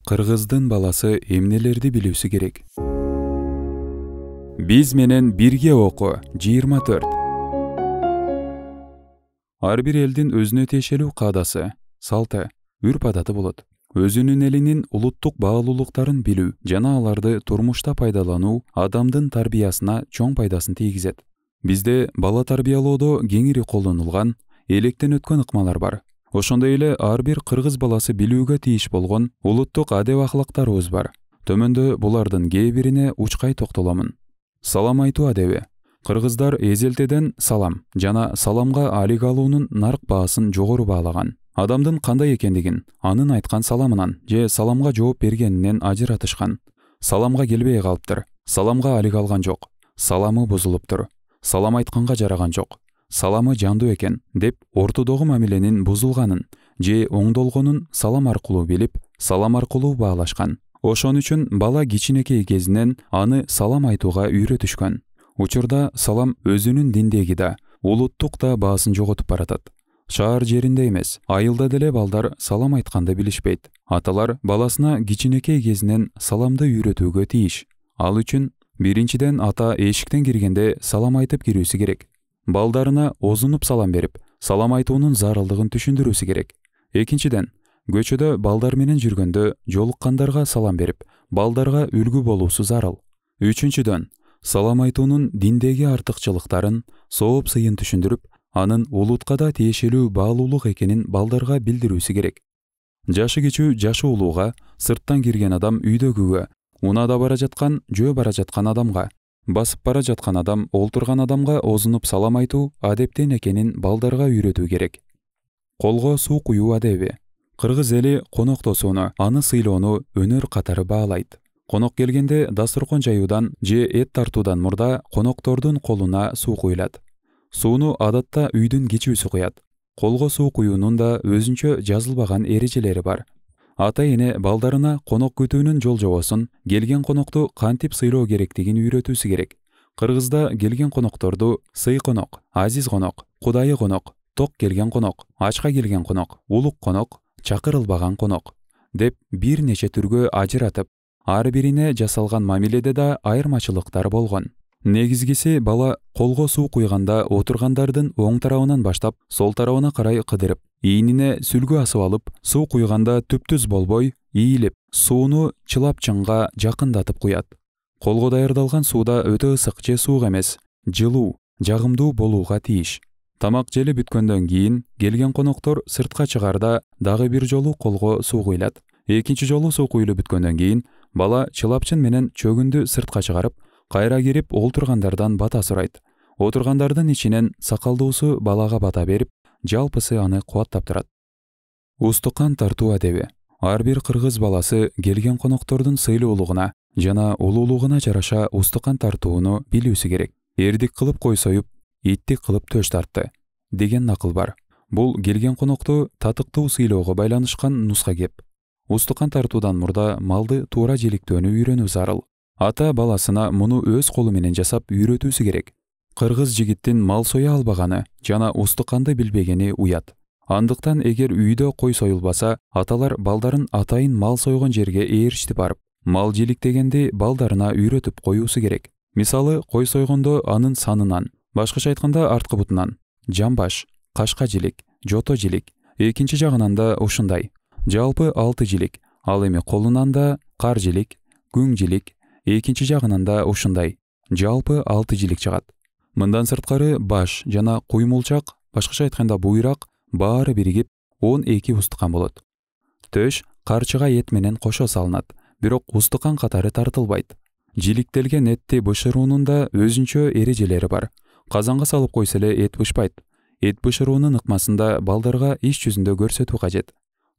Кыргыздын баласы эмнелерди билүүсү керек? Биз менен бирге окуу 24. Ар бир элдин өзүнө тиешелүү каадасы, салты, үрп адаты болот. Өзүнүн элинин улуттук баалуулуктарын билүү жана аларды турмушта пайдалануу адамдын тарбиясына чоң пайдасын тийгизет. Бизде бала тарбиялоодо кеңири колдонулган, электен өткөн ыкмалар бар. Ошондой эле ар бир кыргыз баласы билүүгө тийиш болгон улуттук адеп-акылактарыбыз бар. Төмөндө булардын кээ бирине учкай токтоломун. Салам айтуу адеби. Кыргыздар эзелтеден салам жана саламга алик алуунун нарк баасын жогору баалаган. Адамдын кандай экендигин анын айткан саламынан же саламга жооп бергенинен ажыратышкан. Саламга келбей калыптыр. Саламга алик алган жок. Саламы бузулуптур. Салам айтканга жараган жок. Саламы жандуу экен деп ортодогу мамиленин бузулганын же оңдолгонун салам аркылуу билип, салам аркылуу баалашкан. Ошон үчүн бала кичинекей кезинен аны салам айтууга үйрөтүшкөн. Учурда салам өзүнүн диндеги да, улуттук да баасын жоготуп баратат. Шаар жеринде эмес, айылда деле балдар салам айтканды билишпейт. Аталар баласына кичинекей кезинен саламды үйрөтүүгө тийиш. Ал үчүн биринчиден ата эшиктен киргенде салам айтып кирүүсү керек. Балдарына озунуп салам берип, салам айтуунун зарылдыгын түшүндүрүүсү керек. Экинчиден, көчөдө балдар менен жүргөндө жолуккандарга салам берип, балдарга үлгү болуусу зарыл. Үчүнчүдөн, салам айтуунун диндеги артыкчылыктарын, сооп сыйын түшүндүрүп, анын улутка да тиешелүү баалуулук экенин балдарга билдирүүсү керек. Жашы кичүү жашы улууга, сырттан кирген адам үйдөгүгө, унаада бара жаткан, жөө бара жаткан адамга, басып бара жаткан адам олтурган адамга озунуп салам айтуу адептен экенин балдарга үйрөтүү керек. Колго суу куюу адеби. Кыргыз эли коноктосууну, аны сыйлоону өнөр катары баалайт. Конок келгенде дасторкон жаюудан же эт тартуудан мурда коноктордун колуна суу куюлат. Сууну адатта үйдүн кичүүсү куят. Колго суу куюунун да өзүнчө жазылбаган эрежелери бар. Ата-эне балдарына конок күтүүнүн жол-жобосун, келген конокту кантип сыйлоо керектигин үйрөтүүсү керек. Кыргызда келген конокторду сый конок, азиз конок, кудайы конок, ток келген конок, ачка келген конок, улук конок, чакырылбаган конок деп бир нече түргө ажыратып, ар бирине жасалган мамиледе да айырмачылыктар болгон. Негизгиси бала колго суу куйганда отургандардын оң тарабынан баштап сол тарабына карай кыдырып, ийнине сүлгү асып алып, суу куйганда түптүз болбой, ийилип, сууну чылапчынга жакындатып куят. Колго даярдалган сууда өтө ысык же суук эмес, жылуу, жагымдуу болууга тийиш. Тамак жели бүткөндөн кийин келген коноктор сыртка чыгарда дагы бир жолу колго суу куйлат. Экинчи жолу суу куюлуп бүткөндөн кийин бала чылапчын менен чөгүндү сыртка чыгарып, кайра кирип олтургандардан бата сурайт. Отургандардын ичинен сакалдуусу балага бата берип, жалпысы аны кубаттап турат. Устукан тартуу адеби. Ар бир кыргыз баласы келген коноктордун сыйлуулугуна жана улуулугуна жараша устукан тартууну билүүсү керек. Эрдик кылып кой союп, иттик кылып төш тартты деген накыл бар. Бул келген конокту татыктуу сыйлоого байланышкан нуска кеп. Устукан тартуудан мурда малды туура желиктөөнү үйрөнүү зарыл. Ата баласына муну өз колу менен жасап үйрөтүүсү керек. Кыргыз жигиттин мал соя албаганы жана устуканды билбегени уят. Андыктан эгер үйдө кой союлбаса, аталар балдарын атайын мал сойгон жерге ээрчитип барып, мал желиктегенди балдарына үйрөтүп коюусу керек. Мисалы, кой сойгондо анын санынан, башкача айтканда арткы бутунан, жамбаш, кашка жилик, жото жилик, экинчи жагынан да ушундай. Жалпы 6 жилик, ал эми колунан да кар жилик, күң жилик, экинчи жагынан да ушундай. Жалпы 6 жилик чыгат. Мындан сырткары баш жана куймулчак, башкача айтканда буйрак баары биригип 12 устукан болот. Төш карчыга эт менен кошо салынат, бирок устукан катары тартылбайт. Жиликтелген этти бышыруунун да өзүнчө эрежелери бар. Казанга салып койсо эле эт бышпайт. Эт бышыруунун ыкмасында балдарга иш жүзүндө көрсөтүү кажет.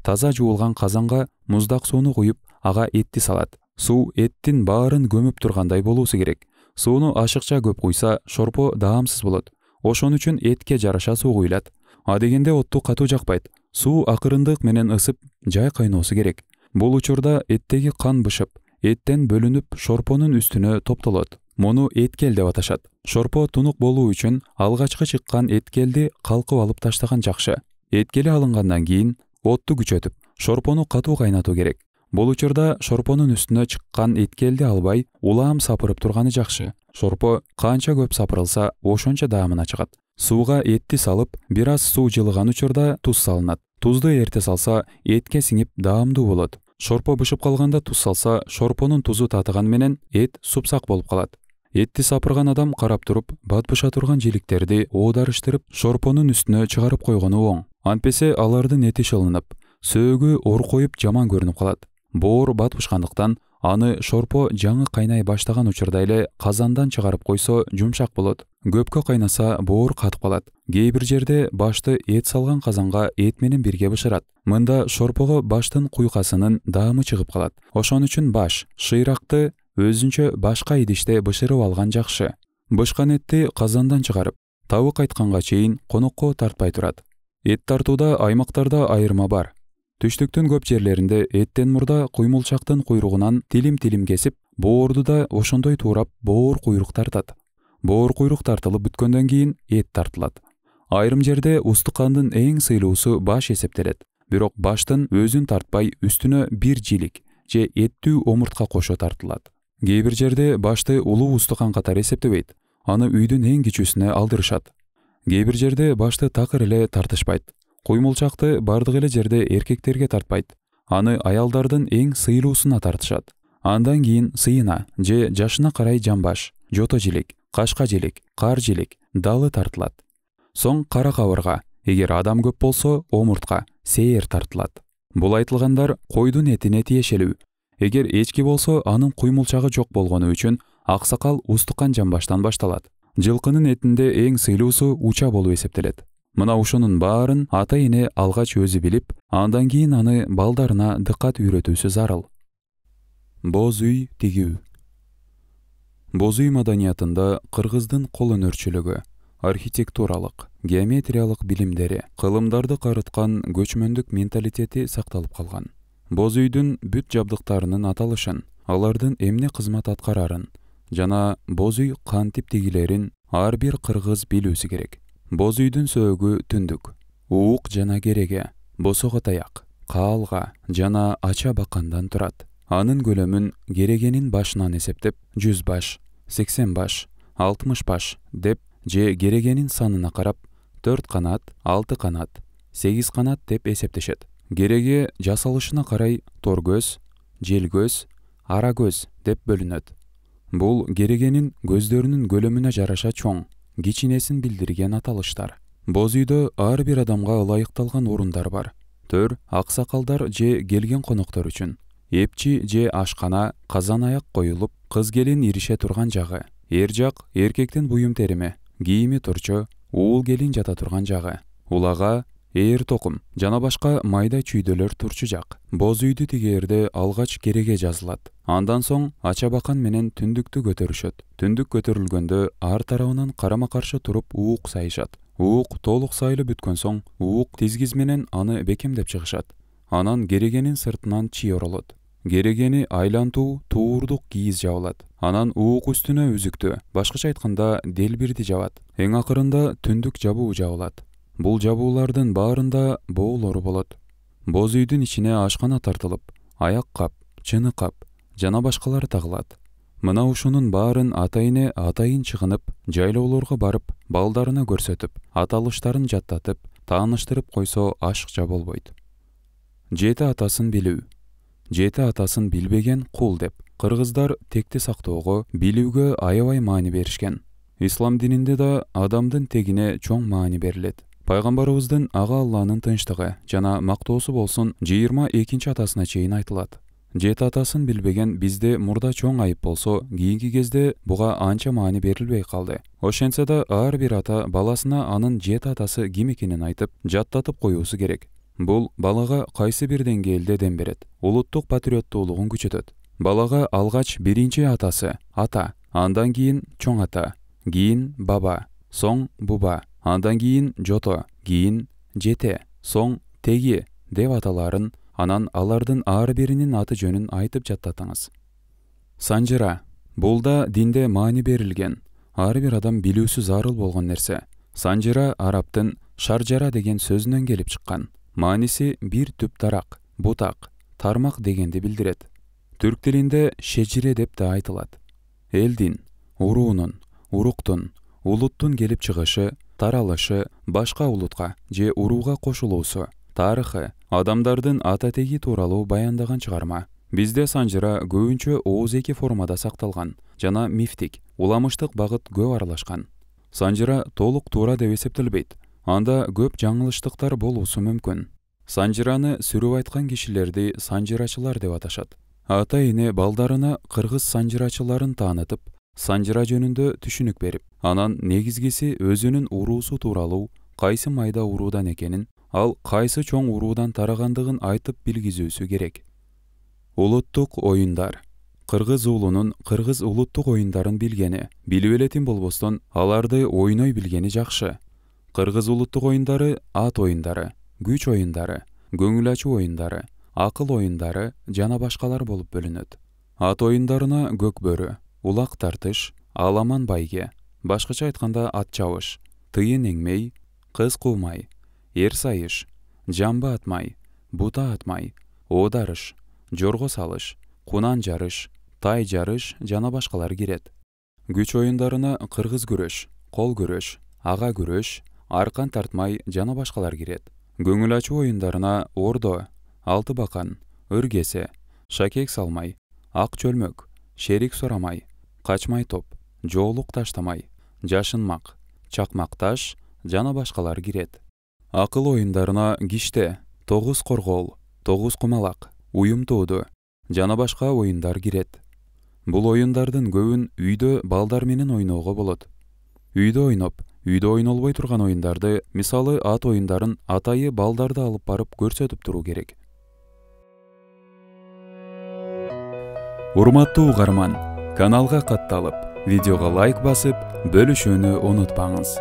Таза жуулган казанга муздак сууну куюп, ага этти салат. Суу эттин баарын көмүп тургандай болуусу керек. Сууну ашыкча көп куйса, шорпо даамсыз болот. Ошон үчүн этке жараша суу куюлат. Адегенде отту катуу жакпайт. Суу акырындык менен ысып, жай кайноосу керек. Бул учурда эттеги кан бышып, эттен бөлүнүп шорпонун үстүнө топтолот. Муну эткел деп аташат. Шорпо тунук болуу үчүн алгачкы чыккан эткелди калкып алып таштаган жакшы. Эткели алынгандан кийин отту күчөтүп, шорпону катуу кайнатуу керек. Бул учурда шорпонун үстүнө чыккан эткелди албай улам сапырып турганы жакшы. Шорпо канча көп сапырылса, ошончо даамына чыгат. Сууга этти салып, бир аз суу жылыган учурда туз салынат. Тузду эрте салса, этке сиңип даамдуу болот. Шорпо бышып калганда туз салса, шорпонун тузу татыган менен эт супсак болуп калат. Этти сапырган адам карап туруп, батпыша турган жиликтерди оодарыштырып, шорпонун үстүнө чыгарып койгону оң. Антпесе алардын эти шылынып, сөөгү ор коюп жаман көрүнүп калат. Боор батпышкандыктан аны шорпо жаңы кайнай баштаган учурда эле казандан чыгарып койсо жумшак болот. Көпкө кайнаса боор катып калат. Кээ бир жерде башты эт салган казанга эт менен бирге бышырат. Мында шорпого баштын куйкасынын даамы чыгып калат. Ошон үчүн баш, шыйракты өзүнчө башка идиште бышырып алган жакшы. Бышкан этти казандан чыгарып, табы кайтканга чейин конокко тартпай турат. Эт тартууда аймактарда айырма бар. Түштүктүн көп жерлеринде эттен мурда куймулчактын куйругунан тилим кесип, боорду да ошондой туурап боор куйрук тартат. Боор куйрук тартылып бүткөндөн кийин эт тартылат. Айрым жерде устукандын эң сыйлуусу баш эсептелет. Бирок баштын өзүн тартпай үстүнө бир жилик же эттүү омуртка кошо тартылат. Кээ бир жерде башты улуу устукан катары эсептебейт. Аны үйдүн эң кичүүсүнө алдырышат. Кээ бир жерде башты такыр эле тартышпайт. Куймулчакты бардык эле жерде эркектерге тартпайт. Аны аялдардын эң сыйлуусуна тартышат. Андан кийин сыйына же жашына карай жамбаш, жото жилик, кашка жилик, кар жилик, далы тартылат. Соң кара кабырга, эгер адам көп болсо омуртка, сээр тартылат. Бул айтылгандар койдун этине тиешелүү. Эгер эчки болсо анын куймулчагы жок болгону үчүн аксакал устукан жамбаштан башталат. Жылкынын этинде эң сыйлуусу уча болуп эсептелет. Мына ушунун баарын ата-эне алгач өзү билип, андан кийин аны балдарына дыккат үйрөтүүсү зарыл. Боз үй тигүү. Боз үй маданиятында кыргыздын кол өнөрчүлүгү, архитектуралык, геометриялык билимдери, кылымдарды карыткан көчмөндүк менталитети сакталып калган. Боз үйдүн бүт жабдыктарынын аталышын, алардын эмне кызмат аткарарын жана боз үй кантип тигилерин ар бир кыргыз билүүсү керек. Боз үйдүн сөөгү түндүк, уук жана кереге, босого таяк, каалга жана ача бакандан турат. Анын көлөмүн керегенин башынан эсептеп 100 баш, 80 баш, 60 баш деп же керегенин санына карап 4 канат, 6 канат, 8 канат деп эсептешет. Кереге жасалышына карай тор көз, жел көз, ара көз деп бөлүнөт. Бул керегенин көздөрүнүн көлөмүнө жараша чоң, кичинесин билдирген аталыштар. Боз үйдө ар бир адамга ылайыкталган орундар бар. Төр аксакалдар же келген коноктор үчүн. Эпчи же ашкана, казан аяк коюлуп, кыз келин ирише турган жагы. Эр жак эркектин буюм терими, кийими турчу, уул келин жата турган жагы. Улага, ээр токум жана башка майда чүйдөлөр турчу жак. Боз үйдү тигээрде алгач кереге жазылат. Андан соң ача бакан менен түндүктү көтөрүшөт. Түндүк көтөрүлгөндө ар тарабынан карама каршы туруп уук сайышат. Уук толук сайылып бүткөн соң уук тизгиз менен аны бекемдеп чыгышат. Анан керегенин сыртынан чий оролот. Керегени айлантуу туурдук кийиз жабылат. Анан уук үстүнө үзүктү, башкача айтканда делбирди жабат. Эң акырында түндүк жабуу жабылат. Бул жабуулардын баарында боолору болот. Боз үйдүн ичине ашкана тартылып, аяк кап, чыны кап жана башкалары тагылат. Мына ушунун баарын ата-эне атайын чыгынып, жайлоолорго барып, балдарына көрсөтүп, аталыштарын жаттатып, тааныштырып койсо ашыкча болбойт. Жети атасын билүү. Жети атасын билбеген кул деп кыргыздар текти сактоого, билүүгө аябай маани беришкен. Ислам дининде да адамдын тегине чоң маани берилет. Пайгамбарыбыздын ага Алланын тынчтыгы жана мактоосу болсун 22 атасына чейин айтылат. Жети атасын билбеген бизде мурда чоң айып болсо, кийинки кезде буга анча маани берилбей калды. Ошентсе да ар бир ата баласына анын жети атасы ким экенин айтып, жаттатып коюусу керек. Бул балага кайсы бир деңгээлде дем берет, улуттук патриоттуулугун күчөтөт. Балага алгач биринчи атасы ата, андан кийин чоң ата, кийин баба, соң буба, андан кийин жото, кийин жете, соң теги деп аталарын, анан алардын ар биринин аты жөнүн айтып жаттатыңыз. Санжыра. Бул да динде маани берилген, ар бир адам билүүсү зарыл болгон нерсе. Санжыра араптын шаржара деген сөзүнөн келип чыккан. Мааниси бир түп дарак, бутак, тармак дегенди билдирет. Түрк тилинде шежире деп да айтылат. Элдин, уруунун, уруктун, улуттун келип чыгышы, таралышы, башка улутка же урууга кошулуусу, тарыхы, адамдардын ата теги тууралуу баяндаган чыгарма. Бизде санжыра көбүнчө ооз-эки формада сакталган жана мифтик, уламыштык багыт көп аралашкан. Санжыра толук туура деп эсептелбейт. Анда көп жаңылыштыктар болуусу мүмкүн. Санжыраны сүрүп айткан кишилерди санжырачылар деп аташат. Ата-эне балдарына кыргыз санжырачыларын таанытып, санжыра жөнүндө түшүнүк берип, анан негизгиси өзүнүн уруусу тууралуу кайсы майда уруудан экенин, ал кайсы чоң уруудан тарагандыгын айтып билгизүүсү керек. Улуттук оюндар. Кыргыз уулунун кыргыз улуттук оюндарын билгени, билип элетин болбостон, аларды ойной билгени жакшы. Кыргыз улуттук оюндары ат оюндары, күч оюндары, көңүл ачуу оюндары, акыл оюндары жана башкалар болуп бөлүнөт. Ат оюндарына көкбөрү, улак тартыш, аламан байге, башкача айтканда ат чабыш, тыйын эңмей, кыз куумай, эр сайыш, жамбы атмай, бута атмай, оодарыш, жорго салыш, кунан жарыш, тай жарыш жана башкалар кирет. Күч оюндарына кыргыз күрөш, кол күрөш, ага күрөш, аркан тартмай жана башкалар кирет. Көңүл ачуу оюндарына ордо, алты бакан, өргесе, шакек салмай, ак чөлмөк, шерик сурамай, качмай топ, жоолук таштамай, жашынмак, чакмак таш жана башкалар кирет. Акыл оюндарына киште, тогуз коргоол, тогуз кумалак, уюм тууду жана башка оюндар кирет. Бул оюндардын көбүн үйдө балдар менен ойноого болот. Үйдө ойноп, үйдө ойнолбой турган оюндарды, мисалы ат оюндарын атайы балдарды алып барып көрсөтүп туруу керек. Урматтуу угарман, каналга катталып, видеого лайк басып, бөлүшүүнү унутпаңыз.